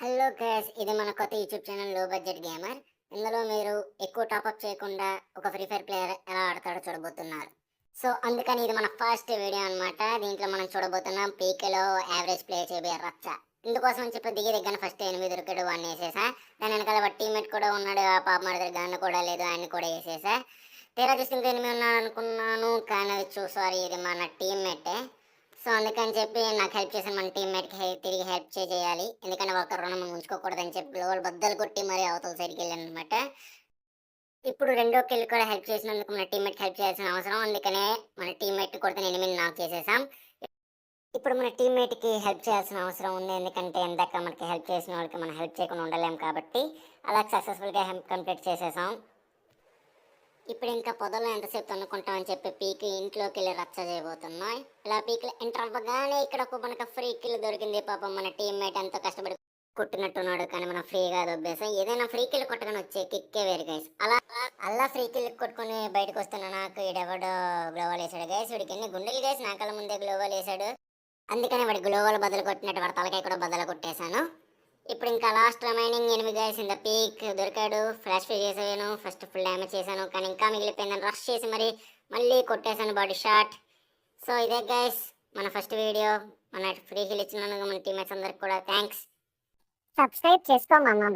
Hello guys, ఇది మన కొత్త యూట్యూబ్ ఛానల్ లో బడ్జెట్ గేమర్. ఇందులో మీరు ఎక్కువ టాప్అప్ చేయకుండా ఒక ఫ్రీ ఫైర్ ప్లేయర్ ఎలా ఆడతాడో చూడబోతున్నారు. సో అందుకని ఇది మన ఫస్ట్ వీడియో అన్నమాట. దీంట్లో మనం చూడబోతున్నాం పీకేలో యావరేజ్ ప్లే చేయబోయే రచ్చ. ఇందుకోసం అని చెప్పి దిగి దగ్గర ఫస్ట్ 8 దొరికాడు, వాడిని వేసేసా. దాని వెనకాల వాడి టీమ్మేట్ కూడా ఉన్నాడు, ఆ పాప మన దగ్గర గన్ను కూడా లేదు, ఆయన్ని కూడా వేసేసా. తీరా చూస్తే ఇంకా 8 ఉన్నాడు అనుకున్నాను, కానీ సారీ, ఇది మన టీమ్మేటే. సో అందుకని చెప్పి నాకు హెల్ప్ చేసిన మన టీమ్మేట్కి తిరిగి హెల్ప్ చేయాలి, ఎందుకంటే ఒక రుణం మనం ఉంచుకోకూడదని చెప్పి గ్లోవల్ బద్దలు కొట్టి మరీ అవతల సైడ్కి వెళ్ళాను అనమాట. ఇప్పుడు రెండో కిల్ కూడా హెల్ప్ చేసినందుకు మన టీమ్మేట్కి హెల్ప్ చేయాల్సిన అవసరం, అందుకనే మన టీమ్మేట్ కొడితే 8 నాక్ చేసేసాం. ఇప్పుడు మన టీమ్మేట్కి హెల్ప్ చేయాల్సిన అవసరం ఉంది, ఎందుకంటే ఇందాక మనకి హెల్ప్ చేసిన వాళ్ళకి మనం హెల్ప్ చేయకుండా ఉండలేం కాబట్టి. అలా సక్సెస్ఫుల్గా కంప్లీట్ చేసేసాం. ఇప్పుడు ఇంకా పొదలో ఎంతసేపు తన్నుకుంటామని చెప్పి పీకి ఇంట్లోకి వెళ్ళి రచ్చ చేయబోతున్నాయి. ఇలా పీకి ఎంటర్ అవ్వగానే ఇక్కడ ఒక మనకు ఫ్రీ కిల్ దొరికింది. పాపం మన టీమ్మేట్ ఎంతో కష్టపడి కొట్టినట్టున్నాడు, కానీ మనం ఫ్రీగా దొబ్బేసాం. ఏదైనా ఫ్రీ కిల్ కొట్టగానే వచ్చే కిక్కే వేరు గైస్. అలా ఫ్రీ కిల్ కొట్టుకుని బయటకు వస్తున్నా నాకు ఈడెవడో గ్లోవల్ వేసాడు గైస్. వీడికి ఎన్ని గుండెలు గైస్, నా కళ్ళ ముందే గ్లోవల్ వేసాడు. అందుకని వాడి గ్లోవల్ బదులు కొట్టినట్టు వాడి తలకాయ కూడా బదులు కొట్టేశాను. ఇప్పుడు ఇంకా last remaining 8 guys in the peak దొరికాడు. ఫ్లాష్ ఫీ చేసాను, ఫస్ట్ ఫుల్ డ్యామేజ్ చేశాను, కానీ ఇంకా మిగిలిపోయిందని రష్ చేసి మళ్ళీ కొట్టేశాను బాడీ షాట్. సో ఇదే గైస్ మన ఫస్ట్ వీడియో. మన ఫ్రీ హిల్ ఇచ్చినందుకు మన టీమేట్స్ అందరికి కూడా థ్యాంక్స్. సబ్స్క్రైబ్ చేసుకోమమ్మా.